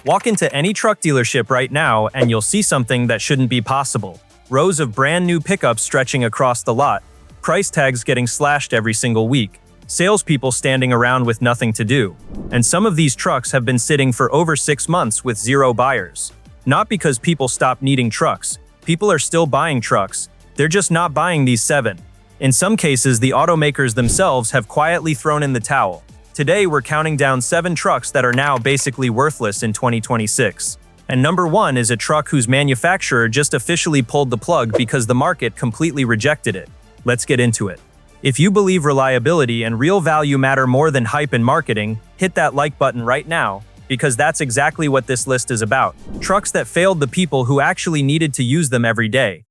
Walk into any truck dealership right now and you'll see something that shouldn't be possible. Rows of brand new pickups stretching across the lot, price tags getting slashed every single week, salespeople standing around with nothing to do. And some of these trucks have been sitting for over 6 months with zero buyers. Not because people stopped needing trucks. People are still buying trucks. They're just not buying these 7. In some cases, the automakers themselves have quietly thrown in the towel. Today, we're counting down 7 trucks that are now basically worthless in 2026. And number 1 is a truck whose manufacturer just officially pulled the plug because the market completely rejected it. Let's get into it. If you believe reliability and real value matter more than hype and marketing, hit that like button right now, because that's exactly what this list is about. Trucks that failed the people who actually needed to use them every day.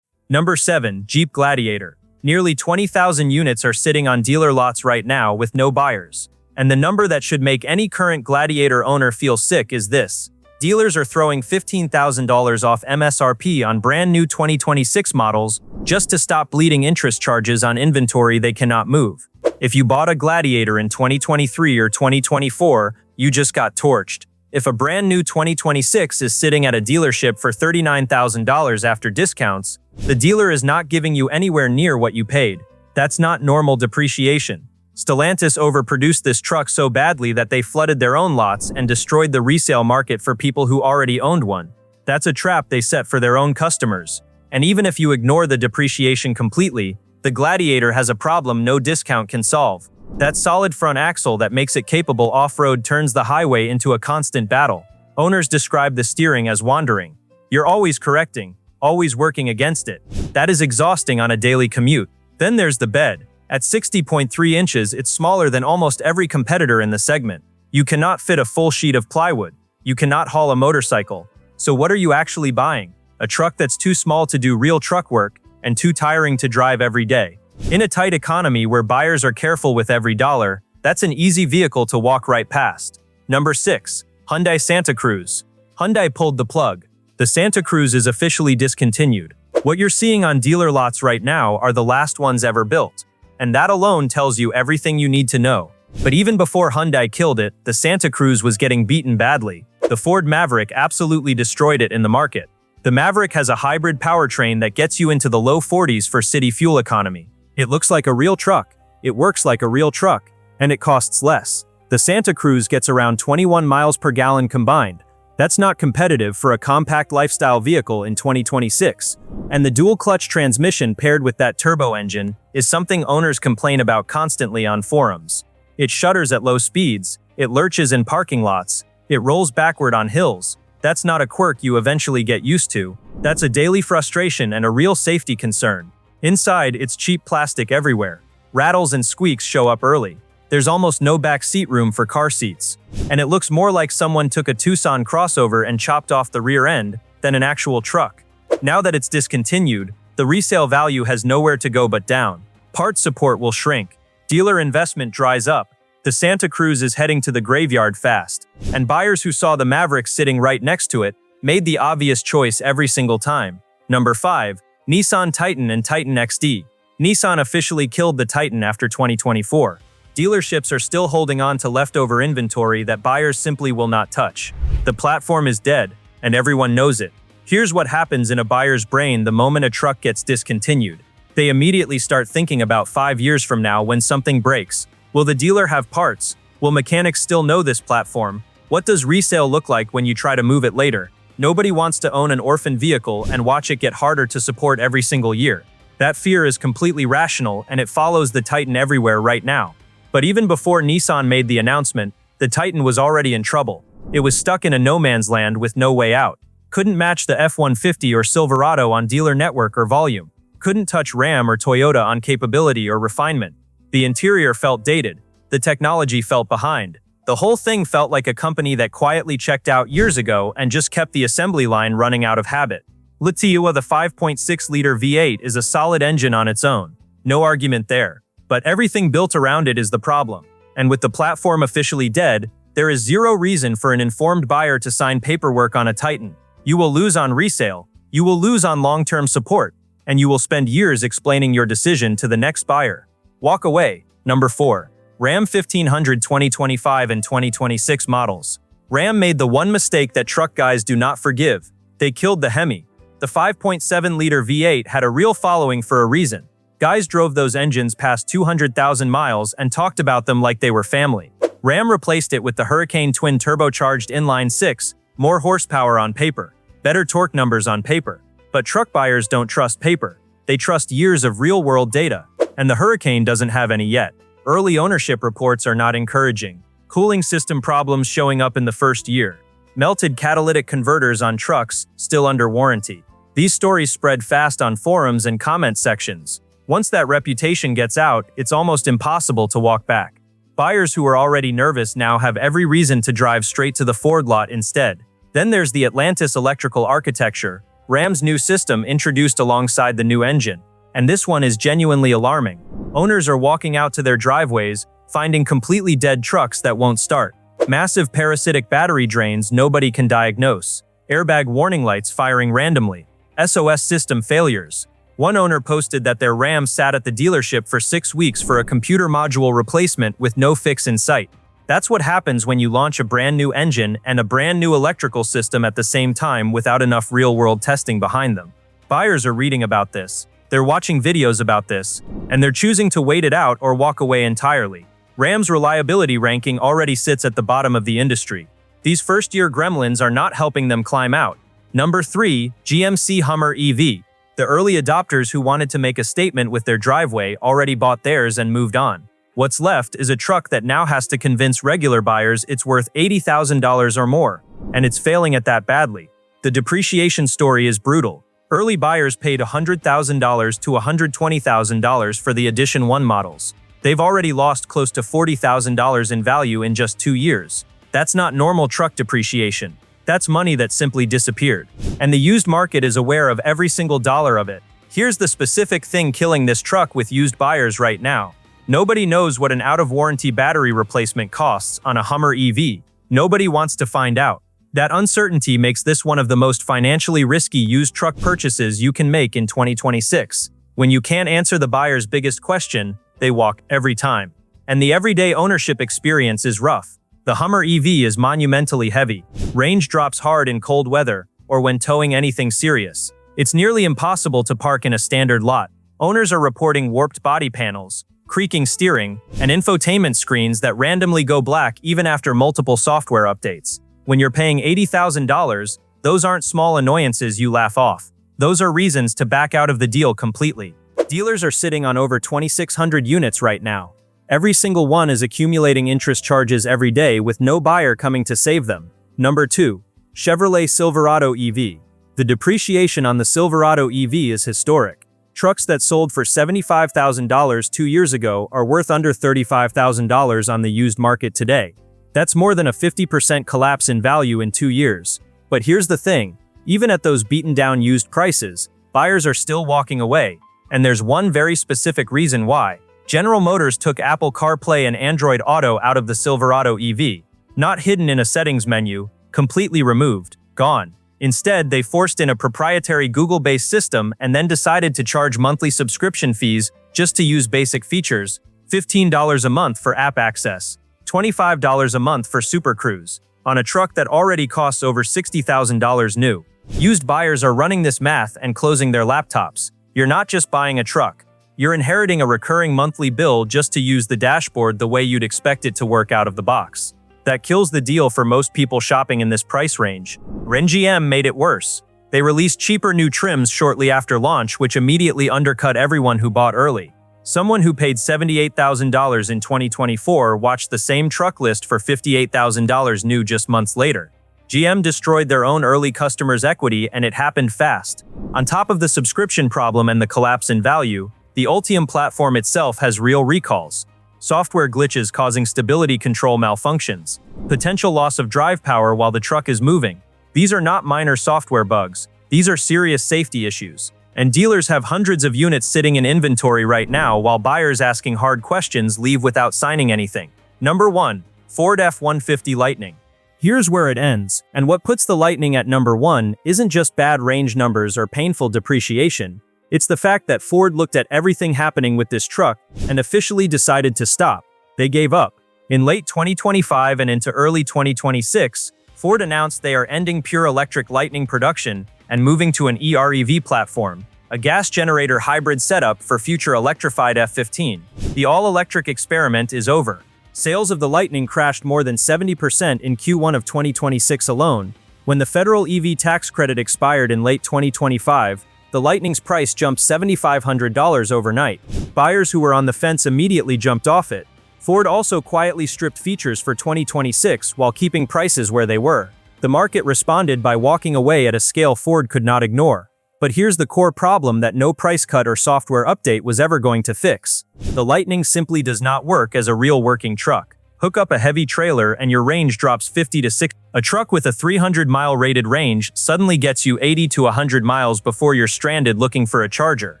Number 7, Jeep Gladiator. Nearly 20,000 units are sitting on dealer lots right now with no buyers. And the number that should make any current Gladiator owner feel sick is this. Dealers are throwing $15,000 off MSRP on brand new 2026 models just to stop bleeding interest charges on inventory they cannot move. If you bought a Gladiator in 2023 or 2024, you just got torched. If a brand new 2026 is sitting at a dealership for $39,000 after discounts, the dealer is not giving you anywhere near what you paid. That's not normal depreciation. Stellantis overproduced this truck so badly that they flooded their own lots and destroyed the resale market for people who already owned one. That's a trap they set for their own customers. And even if you ignore the depreciation completely, the Gladiator has a problem no discount can solve. That solid front axle that makes it capable off-road turns the highway into a constant battle. Owners describe the steering as wandering. You're always correcting, always working against it. That is exhausting on a daily commute. Then there's the bed. At 60.3 inches, it's smaller than almost every competitor in the segment. You cannot fit a full sheet of plywood. You cannot haul a motorcycle. So what are you actually buying? A truck that's too small to do real truck work and too tiring to drive every day. In a tight economy where buyers are careful with every dollar, that's an easy vehicle to walk right past. Number 6, Hyundai Santa Cruz. Hyundai pulled the plug. The Santa Cruz is officially discontinued. What you're seeing on dealer lots right now are the last ones ever built. And that alone tells you everything you need to know. But even before Hyundai killed it, the Santa Cruz was getting beaten badly. The Ford Maverick absolutely destroyed it in the market. The Maverick has a hybrid powertrain that gets you into the low 40s for city fuel economy. It looks like a real truck, it works like a real truck, and it costs less. The Santa Cruz gets around 21 miles per gallon combined. That's not competitive for a compact lifestyle vehicle in 2026. And the dual-clutch transmission paired with that turbo engine is something owners complain about constantly on forums. It shudders at low speeds, it lurches in parking lots, it rolls backward on hills. That's not a quirk you eventually get used to. That's a daily frustration and a real safety concern. Inside, it's cheap plastic everywhere. Rattles and squeaks show up early. There's almost no back seat room for car seats. And it looks more like someone took a Tucson crossover and chopped off the rear end than an actual truck. Now that it's discontinued, the resale value has nowhere to go but down. Parts support will shrink. Dealer investment dries up. The Santa Cruz is heading to the graveyard fast. And buyers who saw the Maverick sitting right next to it made the obvious choice every single time. Number 5. Nissan Titan and Titan XD. Nissan officially killed the Titan after 2024. Dealerships are still holding on to leftover inventory that buyers simply will not touch. The platform is dead, and everyone knows it. Here's what happens in a buyer's brain the moment a truck gets discontinued. They immediately start thinking about 5 years from now when something breaks. Will the dealer have parts? Will mechanics still know this platform? What does resale look like when you try to move it later? Nobody wants to own an orphaned vehicle and watch it get harder to support every single year. That fear is completely rational, and it follows the Titan everywhere right now. But even before Nissan made the announcement, the Titan was already in trouble. It was stuck in a no-man's land with no way out. Couldn't match the F-150 or Silverado on dealer network or volume. Couldn't touch Ram or Toyota on capability or refinement. The interior felt dated. The technology felt behind. The whole thing felt like a company that quietly checked out years ago and just kept the assembly line running out of habit. The 5.6-liter V8 is a solid engine on its own. No argument there. But everything built around it is the problem. And with the platform officially dead, there is zero reason for an informed buyer to sign paperwork on a Titan. You will lose on resale, you will lose on long-term support, and you will spend years explaining your decision to the next buyer. Walk away. Number 4. Ram 1500 2025 and 2026 models. Ram made the one mistake that truck guys do not forgive. They killed the Hemi. The 5.7-liter V8 had a real following for a reason. Guys drove those engines past 200,000 miles and talked about them like they were family. Ram replaced it with the Hurricane twin turbocharged inline-6, more horsepower on paper, better torque numbers on paper. But truck buyers don't trust paper. They trust years of real-world data. And the Hurricane doesn't have any yet. Early ownership reports are not encouraging. Cooling system problems showing up in the first year. Melted catalytic converters on trucks, still under warranty. These stories spread fast on forums and comment sections. Once that reputation gets out, it's almost impossible to walk back. Buyers who are already nervous now have every reason to drive straight to the Ford lot instead. Then there's the Atlantis electrical architecture, Ram's new system introduced alongside the new engine. And this one is genuinely alarming. Owners are walking out to their driveways, finding completely dead trucks that won't start. Massive parasitic battery drains nobody can diagnose. Airbag warning lights firing randomly. SOS system failures. One owner posted that their Ram sat at the dealership for 6 weeks for a computer module replacement with no fix in sight. That's what happens when you launch a brand new engine and a brand new electrical system at the same time without enough real-world testing behind them. Buyers are reading about this. They're watching videos about this, and they're choosing to wait it out or walk away entirely. Ram's reliability ranking already sits at the bottom of the industry. These first-year gremlins are not helping them climb out. Number 3. GMC Hummer EV. The early adopters who wanted to make a statement with their driveway already bought theirs and moved on. What's left is a truck that now has to convince regular buyers it's worth $80,000 or more, and it's failing at that badly. The depreciation story is brutal. Early buyers paid $100,000 to $120,000 for the Edition 1 models. They've already lost close to $40,000 in value in just 2 years. That's not normal truck depreciation. That's money that simply disappeared. And the used market is aware of every single dollar of it. Here's the specific thing killing this truck with used buyers right now. Nobody knows what an out-of-warranty battery replacement costs on a Hummer EV. Nobody wants to find out. That uncertainty makes this one of the most financially risky used truck purchases you can make in 2026. When you can't answer the buyer's biggest question, they walk every time. And the everyday ownership experience is rough. The Hummer EV is monumentally heavy. Range drops hard in cold weather, or when towing anything serious. It's nearly impossible to park in a standard lot. Owners are reporting warped body panels, creaking steering, and infotainment screens that randomly go black even after multiple software updates. When you're paying $80,000, those aren't small annoyances you laugh off. Those are reasons to back out of the deal completely. Dealers are sitting on over 2,600 units right now. Every single one is accumulating interest charges every day with no buyer coming to save them. Number 2. Chevrolet Silverado EV. The depreciation on the Silverado EV is historic. Trucks that sold for $75,000 2 years ago are worth under $35,000 on the used market today. That's more than a 50% collapse in value in 2 years. But here's the thing, even at those beaten-down used prices, buyers are still walking away. And there's one very specific reason why. General Motors took Apple CarPlay and Android Auto out of the Silverado EV. Not hidden in a settings menu, completely removed, gone. Instead, they forced in a proprietary Google-based system and then decided to charge monthly subscription fees just to use basic features. $15 a month for app access, $25 a month for Super Cruise, on a truck that already costs over $60,000 new. Used buyers are running this math and closing their laptops. You're not just buying a truck. You're inheriting a recurring monthly bill just to use the dashboard the way you'd expect it to work out of the box. That kills the deal for most people shopping in this price range. GM made it worse. They released cheaper new trims shortly after launch, which immediately undercut everyone who bought early. Someone who paid $78,000 in 2024 watched the same truck list for $58,000 new just months later. GM destroyed their own early customers' equity, and it happened fast. On top of the subscription problem and the collapse in value, the Ultium platform itself has real recalls. Software glitches causing stability control malfunctions. Potential loss of drive power while the truck is moving. These are not minor software bugs. These are serious safety issues. And dealers have hundreds of units sitting in inventory right now while buyers asking hard questions leave without signing anything. Number 1. Ford F-150 Lightning. Here's where it ends, and what puts the Lightning at number 1 isn't just bad range numbers or painful depreciation. It's the fact that Ford looked at everything happening with this truck and officially decided to stop. They gave up. In late 2025 and into early 2026, Ford announced they are ending pure electric Lightning production and moving to an EREV platform, a gas generator hybrid setup for future electrified F-15. The all-electric experiment is over. Sales of the Lightning crashed more than 70% in Q1 of 2026 alone. When the federal EV tax credit expired in late 2025, the Lightning's price jumped $7,500 overnight. Buyers who were on the fence immediately jumped off it. Ford also quietly stripped features for 2026 while keeping prices where they were. The market responded by walking away at a scale Ford could not ignore. But here's the core problem that no price cut or software update was ever going to fix. The Lightning simply does not work as a real working truck. Hook up a heavy trailer and your range drops 50 to 60. A truck with a 300-mile rated range suddenly gets you 80 to 100 miles before you're stranded looking for a charger.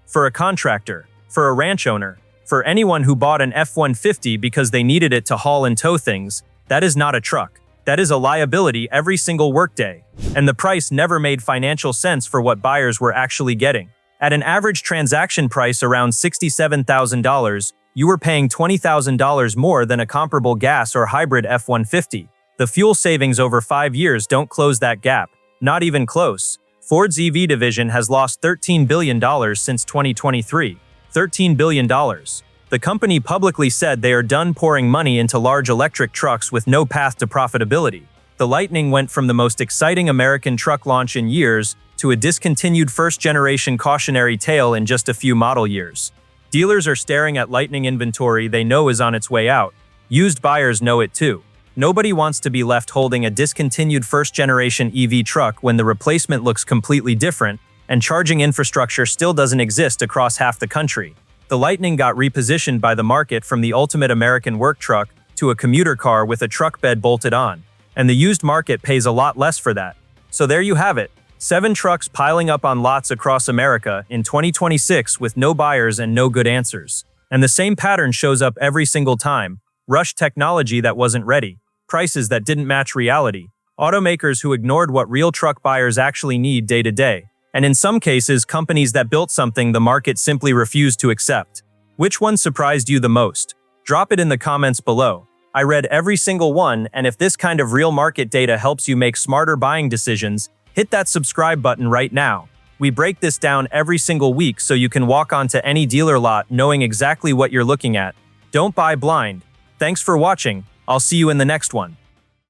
For a contractor, for a ranch owner, for anyone who bought an F-150 because they needed it to haul and tow things, that is not a truck. That is a liability every single workday. And the price never made financial sense for what buyers were actually getting. At an average transaction price around $67,000, you were paying $20,000 more than a comparable gas or hybrid F-150. The fuel savings over 5 years don't close that gap. Not even close. Ford's EV division has lost $13 billion since 2023. $13 billion. The company publicly said they are done pouring money into large electric trucks with no path to profitability. The Lightning went from the most exciting American truck launch in years to a discontinued first-generation cautionary tale in just a few model years. Dealers are staring at Lightning inventory they know is on its way out. Used buyers know it too. Nobody wants to be left holding a discontinued first-generation EV truck when the replacement looks completely different and charging infrastructure still doesn't exist across half the country. The Lightning got repositioned by the market from the ultimate American work truck to a commuter car with a truck bed bolted on. And the used market pays a lot less for that. So there you have it. 7 trucks piling up on lots across America in 2026 with no buyers and no good answers. And the same pattern shows up every single time. Rushed technology that wasn't ready. Prices that didn't match reality. Automakers who ignored what real truck buyers actually need day to day. And in some cases, companies that built something the market simply refused to accept. Which one surprised you the most? Drop it in the comments below. I read every single one, and if this kind of real market data helps you make smarter buying decisions, hit that subscribe button right now. We break this down every single week so you can walk onto any dealer lot knowing exactly what you're looking at. Don't buy blind. Thanks for watching. I'll see you in the next one.